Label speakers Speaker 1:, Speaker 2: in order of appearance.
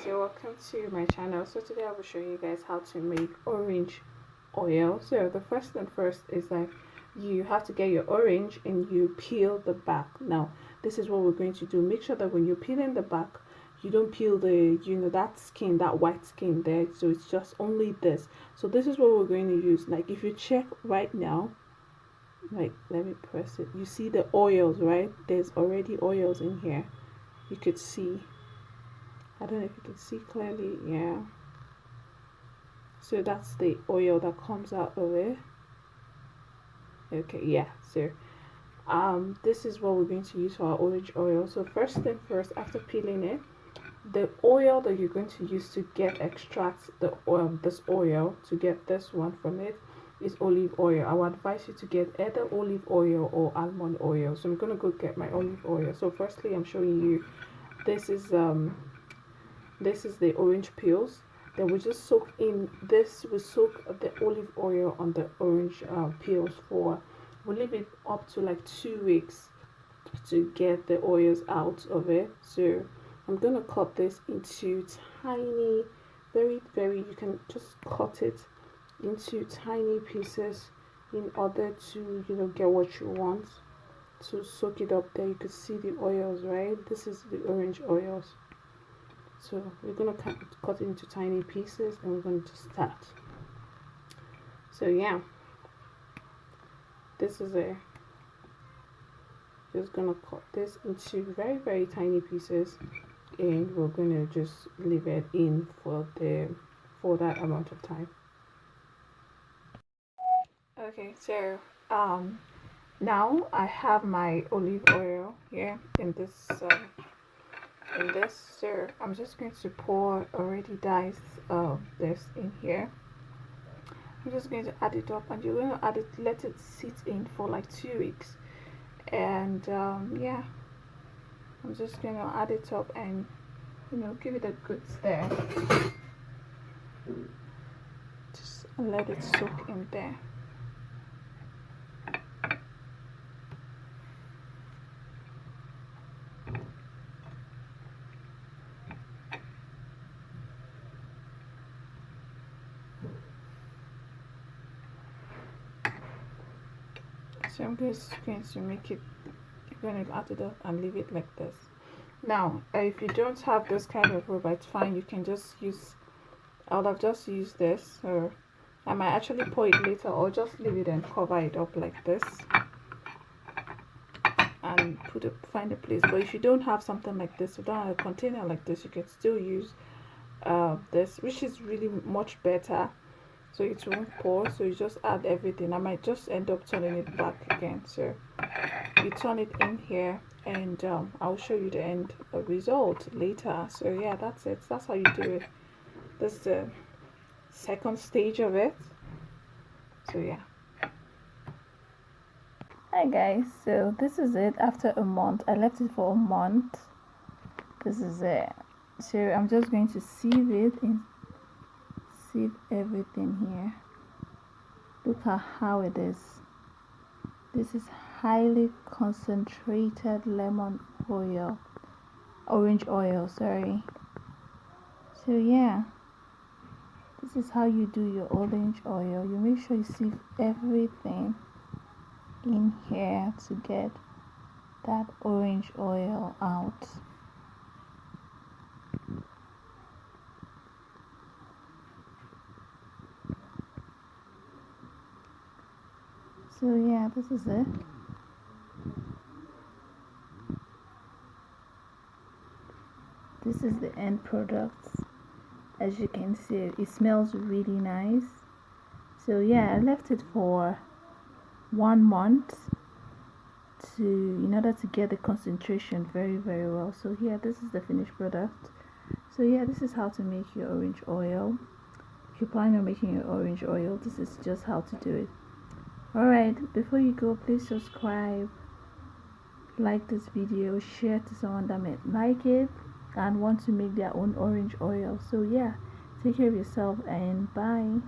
Speaker 1: so welcome to my channel. So today I will show you guys how to make orange oil. So the first thing first is that you have to get your orange and you peel the back. Now this is what we're going to do. Make sure that when you're peeling the back, you don't peel the that skin, that white skin there, so it's just only this. So this is what we're going to use. Like if you check right now, like let me press it, you see the oils, right? There's already oils in here. You could see, I don't know if you can see clearly. Yeah, so that's the oil that comes out of it. Okay, yeah. So this is what we're going to use for our orange oil. So first thing first, after peeling it, the oil that you're going to use to extract the this oil, to get this one from it, is olive oil. I would advise you to get either olive oil or almond oil. So I'm gonna go get my olive oil. So firstly, I'm showing you, this is the orange peels. Then we just soak in this. We soak the olive oil on the orange peels for, we'll leave it up to like 2 weeks to get the oils out of it. So I'm gonna cut this into tiny, very, you can just cut it into tiny pieces in order to get what you want, to soak it up. There you can see the oils, right? This is the orange oils. So we're gonna cut it into tiny pieces and we're gonna just start. So yeah, this is it. Just gonna cut this into very tiny pieces and we're gonna just leave it in for that amount of time. Okay, so now I have my olive oil here in this so I'm just going to pour already diced this in here. I'm just going to add it up, and you're going to add it, let it sit in for like 2 weeks, and yeah, I'm just going to add it up and give it a good stir. Just let it soak in there. So I'm just going to make it, you're going to add it up and leave it like this. Now if you don't have this kind of rubber, it's fine, you can just use, I would have just used this, or I might actually pour it later, or just leave it and cover it up like this and find a place. But if you don't have something like this, you don't have a container like this, you can still use this, which is really much better, so it won't pour. So you just add everything. I might just end up turning it back again. So you turn it in here, and I'll show you the end result later. So yeah, that's it. That's how you do it. This is the second stage of it. So yeah. Hi guys, so this is it after a month. I left it for a month. This is it. So I'm just going to sieve it and sieve everything here. Look at how it is. This is highly concentrated lemon oil, orange oil, sorry. So yeah, this is how you do your orange oil. You make sure you sieve everything in here to get that orange oil out. So yeah, this is it. This is the end product. As you can see, it smells really nice. So yeah, I left it for 1 month in order to get the concentration very well. So here, this is the finished product. So yeah, this is how to make your orange oil. If you plan on making your orange oil, this is just how to do it. Alright, before you go, please subscribe, like this video, share to someone that may like it and want to make their own orange oil. So yeah, take care of yourself and bye.